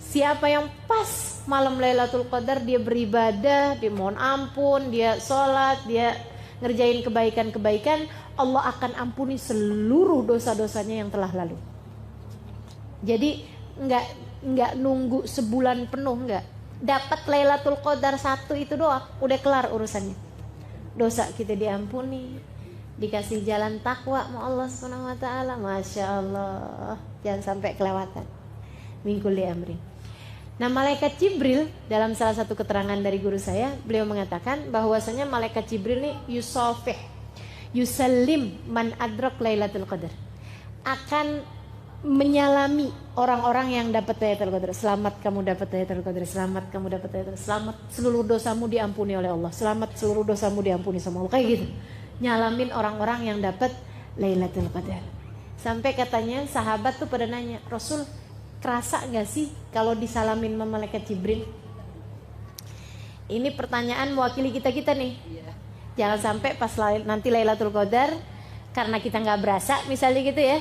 Siapa yang pas malam Lailatul Qadar, dia beribadah, dia mohon ampun, dia sholat, dia ngerjain kebaikan-kebaikan, Allah akan ampuni seluruh dosa-dosanya yang telah lalu. Jadi nggak nunggu sebulan penuh, nggak. Dapat Lailatul Qadar 1 itu doang, udah kelar urusannya. Dosa kita diampuni, dikasih jalan takwa sama Allah Subhanahu wa taala. Masya Allah, jangan sampai kelewatan. Min kulli amri. Nah, malaikat Jibril dalam salah satu keterangan dari guru saya, beliau mengatakan bahwasanya malaikat Jibril ini yusafih, yusallim man adrak Lailatul Qadar, akan menyalami orang-orang yang dapat Lailatul Qadar. Selamat kamu dapat Lailatul Qadar, selamat kamu dapat Lailatul Qadar, selamat seluruh dosamu diampuni oleh Allah, selamat seluruh dosamu diampuni sama Allah, kayak gitu. Nyalamin orang-orang yang dapat Lailatul Qadar. Sampai katanya sahabat tuh pada nanya, Rasul, kerasa gak sih kalau disalamin sama malaikat Jibril? Ini pertanyaan mewakili kita nih. Jangan sampai pas nanti Lailatul Qadar, karena kita gak berasa misalnya gitu ya,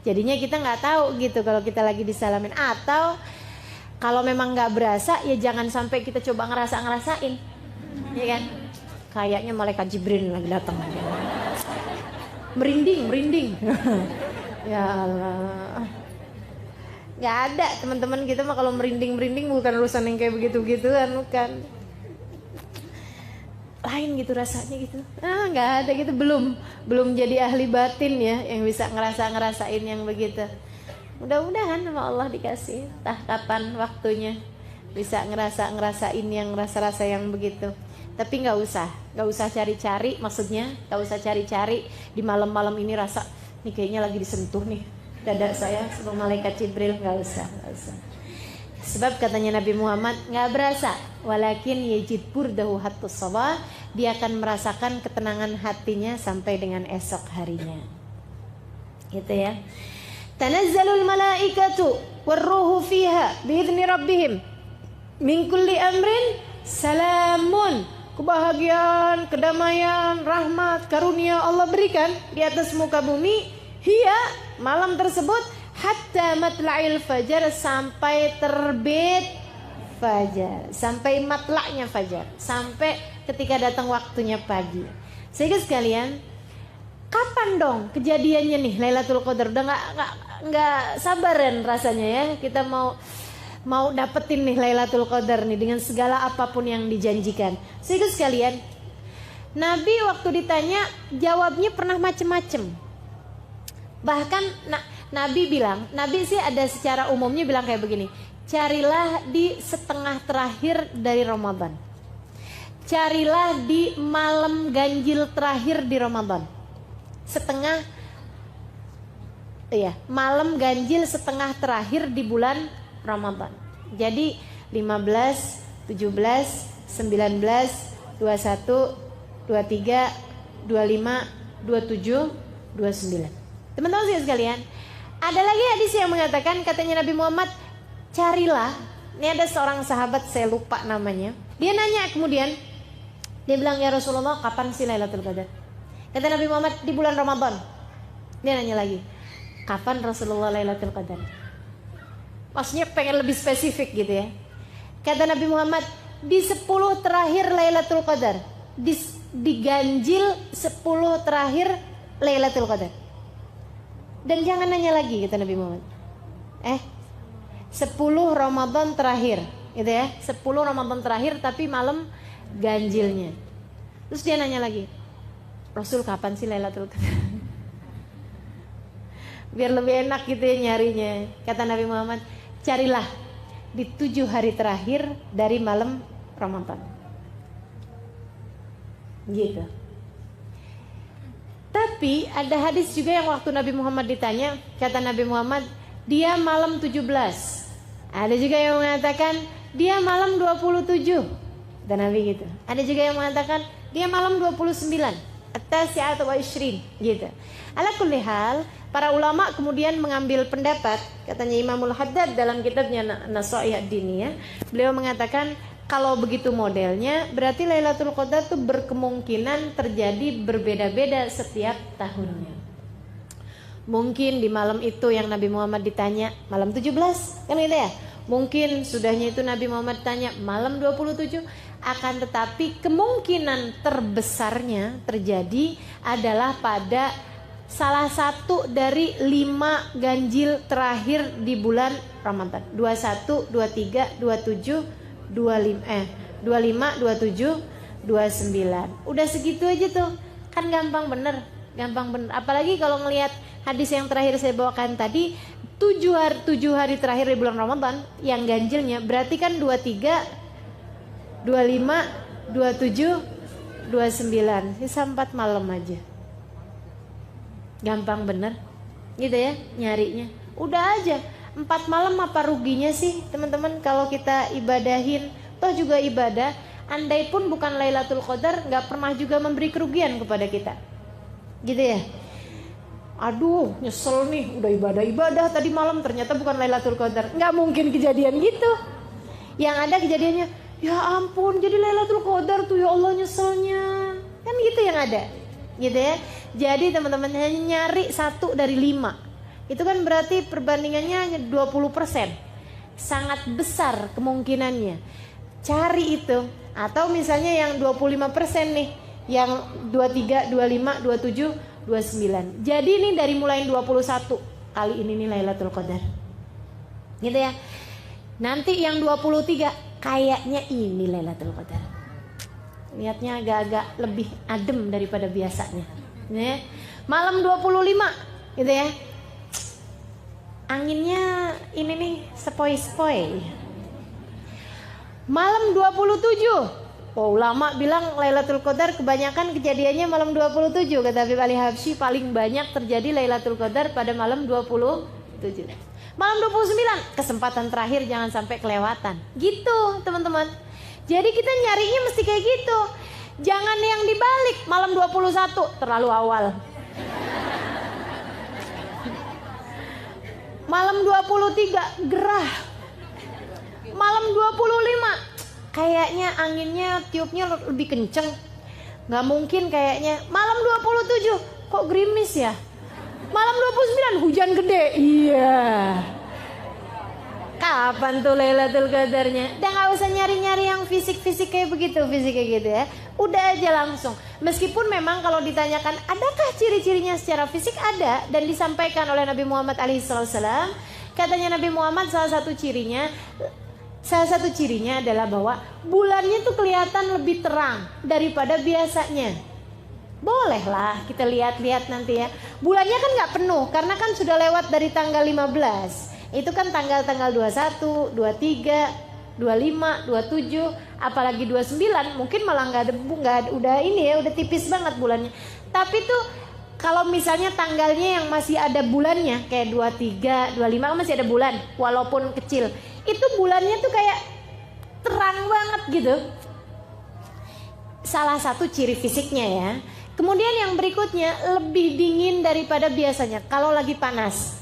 jadinya kita gak tahu gitu kalau kita lagi disalamin. Atau kalau memang gak berasa, ya jangan sampai kita coba ngerasain, ya kan? Kayaknya malaikat Jibril lagi datang. Merinding. Ya Allah. Nggak ada teman-teman kita mah kalau merinding bukan urusan yang kayak begitu-begituan, bukan. Lain gitu rasanya gitu. Nggak ada gitu, belum jadi ahli batin ya yang bisa ngerasain yang begitu. Mudah-mudahan sama Allah dikasih entah kapan waktunya bisa ngerasain yang rasa-rasa yang begitu. Tapi nggak usah cari-cari, maksudnya nggak usah cari-cari di malam-malam ini rasa nih kayaknya lagi disentuh nih dada saya sama malaikat Jibril, nggak usah. Sebab katanya Nabi Muhammad, nggak berasa, walakin yajid burdahu hattus sabah, dia akan merasakan ketenangan hatinya sampai dengan esok harinya. Gitu ya. Tanazzalul malaikatu warruhu fiha biidzni rabbihim min kulli amrin salamun. Kebahagiaan, kedamaian, rahmat, karunia Allah berikan di atas muka bumi. Hiya, malam tersebut, hatta matla'il fajar, sampai terbit fajar, sampai matla'nya fajar, sampai ketika datang waktunya pagi. Sehingga sekalian, kapan dong kejadiannya nih Lailatul Qadar? Udah nggak sabaran rasanya ya, kita mau dapetin nih Lailatul Qadar nih dengan segala apapun yang dijanjikan. Sehingga sekalian, Nabi waktu ditanya jawabnya pernah macem-macem. Bahkan Nabi sih ada secara umumnya bilang kayak begini, carilah di setengah terakhir dari Ramadan, carilah di malam ganjil terakhir di Ramadan. Setengah malam ganjil setengah terakhir di bulan Ramadan. Jadi 15, 17, 19, 21, 23, 25, 27, 29. Teman-teman sekalian, ada lagi hadis yang mengatakan, katanya Nabi Muhammad, carilah. Ini ada seorang sahabat, saya lupa namanya. Dia nanya kemudian, dia bilang, ya Rasulullah, kapan sih Lailatul Qadar? Kata Nabi Muhammad, di bulan Ramadan. Dia nanya lagi, kapan Rasulullah Lailatul Qadar? Maksudnya pengen lebih spesifik gitu ya. Kata Nabi Muhammad, di 10 terakhir Lailatul Qadar. Di ganjil 10 terakhir Lailatul Qadar. Dan jangan nanya lagi, kata Nabi Muhammad. 10 Ramadan terakhir, gitu ya. 10 Ramadan terakhir tapi malam ganjilnya. Terus dia nanya lagi, Rasul kapan sih Lailatul Qadar? Biar lebih enak gitu ya nyarinya. Kata Nabi Muhammad, carilah di 7 hari terakhir dari malam Ramadan. Gitu. Tapi ada hadis juga yang waktu Nabi Muhammad ditanya, kata Nabi Muhammad, dia malam 17. Ada juga yang mengatakan dia malam 27. Dan Nabi gitu. Ada juga yang mengatakan dia malam 29. At-tasi'at wa 20 gitu. Ala kulli hal, para ulama kemudian mengambil pendapat, katanya Imamul Haddad dalam kitabnya Nasaih ad-Diniyah, beliau mengatakan kalau begitu modelnya berarti Lailatul Qadar itu berkemungkinan terjadi berbeda-beda setiap tahunnya. Mungkin di malam itu yang Nabi Muhammad ditanya malam 17, kan gitu ya. Mungkin sudahnya itu Nabi Muhammad tanya malam 27. Akan tetapi kemungkinan terbesarnya terjadi adalah pada salah satu dari 5 ganjil terakhir di bulan Ramadan. 21, 23, 27, 25, 27, 29. Udah segitu aja tuh. Kan gampang bener. Apalagi kalau ngelihat hadis yang terakhir saya bawakan tadi, 7 hari terakhir di bulan Ramadan yang ganjilnya berarti kan 23, 25, 27, 29. Sisa 4 malam aja. Gampang bener. Gitu ya nyarinya. Udah aja. 4 malam apa ruginya sih teman-teman kalau kita ibadahin? Toh juga ibadah, andai pun bukan Lailatul Qadar, gak pernah juga memberi kerugian kepada kita. Gitu ya. Aduh nyesel nih, udah ibadah tadi malam ternyata bukan Lailatul Qadar. Gak mungkin kejadian gitu. Yang ada kejadiannya, ya ampun jadi Lailatul Qadar tuh, ya Allah nyeselnya. Kan gitu yang ada. Gitu ya. Jadi teman-teman hanya nyari 1 dari 5. Itu kan berarti perbandingannya hanya 20%. Sangat besar kemungkinannya. Cari itu. Atau misalnya yang 25% nih, yang 23, 25, 27, 29. Jadi ini dari mulai 21 kali ini nih Lailatul Qadar. Gitu ya. Nanti yang 23 kayaknya ini Lailatul Qadar. Lihatnya agak-agak lebih adem daripada biasanya. Ya. Malam 25 gitu ya. Anginnya ini nih sepoi-sepoi. Malam 27. Ulama bilang Lailatul Qadar kebanyakan kejadiannya malam 27. Kata Habib Ali Habsyi paling banyak terjadi Lailatul Qadar pada malam 27. Malam 29 kesempatan terakhir jangan sampai kelewatan. Gitu teman-teman. Jadi kita nyarinya mesti kayak gitu. Jangan yang dibalik malam 21 terlalu awal. Malam 23 gerah. Malam 25 kayaknya anginnya tiupnya lebih kenceng. Gak mungkin kayaknya. Malam 27 kok gerimis ya. Malam 29 hujan gede. Iya. Kapan tuh Lailatul Qadarnya? Udah gak usah nyari-nyari yang fisik-fisik kayak begitu, fisik kayak gitu ya. Udah aja langsung. Meskipun memang kalau ditanyakan adakah ciri-cirinya secara fisik, ada dan disampaikan oleh Nabi Muhammad SAW. Katanya Nabi Muhammad salah satu cirinya adalah bahwa bulannya tuh kelihatan lebih terang daripada biasanya. Bolehlah kita lihat-lihat nanti ya. Bulannya kan gak penuh karena kan sudah lewat dari tanggal 15. Itu kan tanggal-tanggal 21, 23, 25, 27, apalagi 29 mungkin malah nggak udah ini ya, udah tipis banget bulannya. Tapi tuh Kalau misalnya tanggalnya yang masih ada bulannya, kayak 23, 25 kan masih ada bulan, walaupun kecil. Itu bulannya tuh kayak terang banget gitu. Salah satu ciri fisiknya ya. Kemudian yang berikutnya, lebih dingin daripada biasanya kalau lagi panas.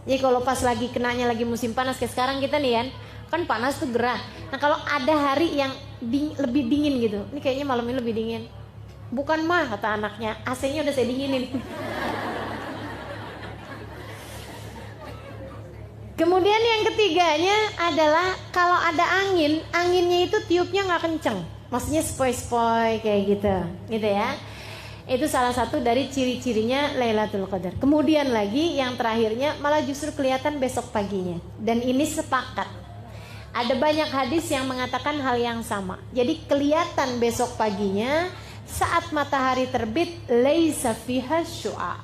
Jadi kalau pas lagi kenanya lagi musim panas kayak sekarang kita nih kan panas tuh gerah. Nah kalau ada hari yang lebih dingin gitu, ini kayaknya malam ini lebih dingin. Bukan mah, kata anaknya, AC-nya udah saya dinginin. Kemudian yang ketiganya adalah kalau ada angin, anginnya itu tiupnya nggak kenceng, maksudnya sepoi-sepoi kayak gitu ya. Itu salah satu dari ciri-cirinya Lailatul Qadar. Kemudian lagi yang terakhirnya malah justru kelihatan besok paginya. Dan ini sepakat. Ada banyak hadis yang mengatakan hal yang sama. Jadi kelihatan besok paginya saat matahari terbit, laisa fiha syu'a.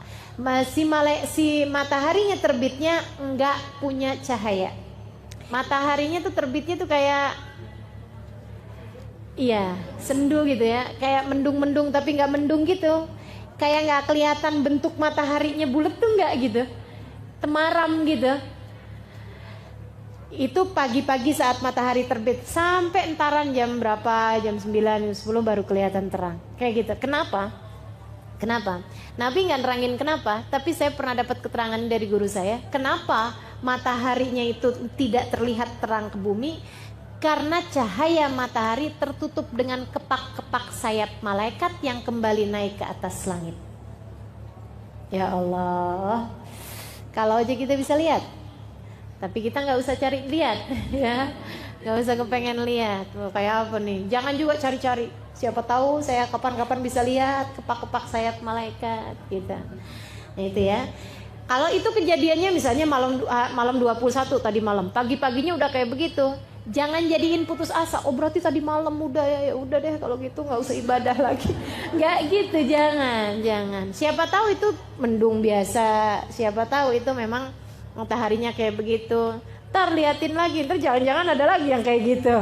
Si mataharinya terbitnya enggak punya cahaya. Mataharinya tuh terbitnya tuh kayak sendu gitu ya, kayak mendung-mendung tapi nggak mendung gitu, kayak nggak kelihatan bentuk mataharinya bulat tuh nggak gitu, temaram gitu. Itu pagi-pagi saat matahari terbit sampai entaran jam berapa, jam 9, jam 10 baru kelihatan terang, kayak gitu. Kenapa? Nabi nggak nerangin kenapa, tapi saya pernah dapat keterangan dari guru saya. Kenapa mataharinya itu tidak terlihat terang ke bumi? Karena cahaya matahari tertutup dengan kepak-kepak sayap malaikat yang kembali naik ke atas langit. Ya Allah, kalau aja kita bisa lihat, tapi kita nggak usah cari lihat, ya, nggak usah kepengen lihat. Kayak apa nih? Jangan juga cari-cari. Siapa tahu saya kapan-kapan bisa lihat kepak-kepak sayap malaikat, gitu. Nah itu ya. Kalau itu kejadiannya misalnya malam 21 tadi malam, pagi-paginya udah kayak begitu. Jangan jadiin putus asa. Oh berarti tadi malam udah ya udah deh kalau gitu nggak usah ibadah lagi. Nggak gitu, jangan. Siapa tahu itu mendung biasa. Siapa tahu itu memang mataharinya kayak begitu. Ntar liatin lagi, ntar jangan-jangan ada lagi yang kayak gitu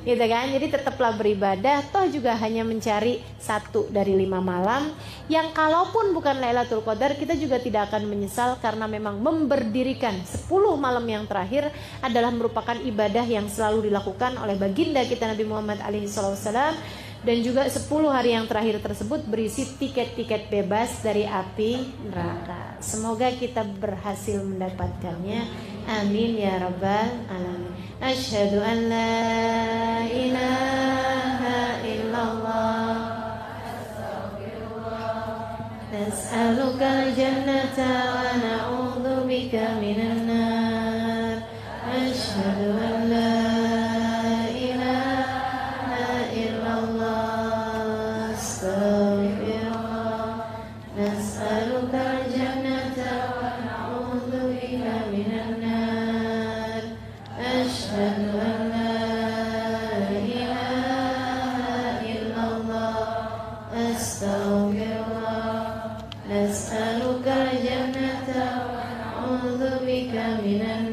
kan. Jadi tetaplah beribadah. Toh juga hanya mencari 1 dari 5 malam yang kalaupun bukan Lailatul Qadar, kita juga tidak akan menyesal, karena memang memberdirikan 10 malam yang terakhir adalah merupakan ibadah yang selalu dilakukan oleh baginda kita Nabi Muhammad SAW. Dan juga 10 hari yang terakhir tersebut berisi tiket-tiket bebas dari api neraka. Semoga kita berhasil mendapatkannya. Amin ya rabbal alamin. Asyhadu an la ilaha illallah, nas'alukal jannata wa na'udzubika minan nar. Asyhadu an la nas'aluka jannata wa na'udzubika minan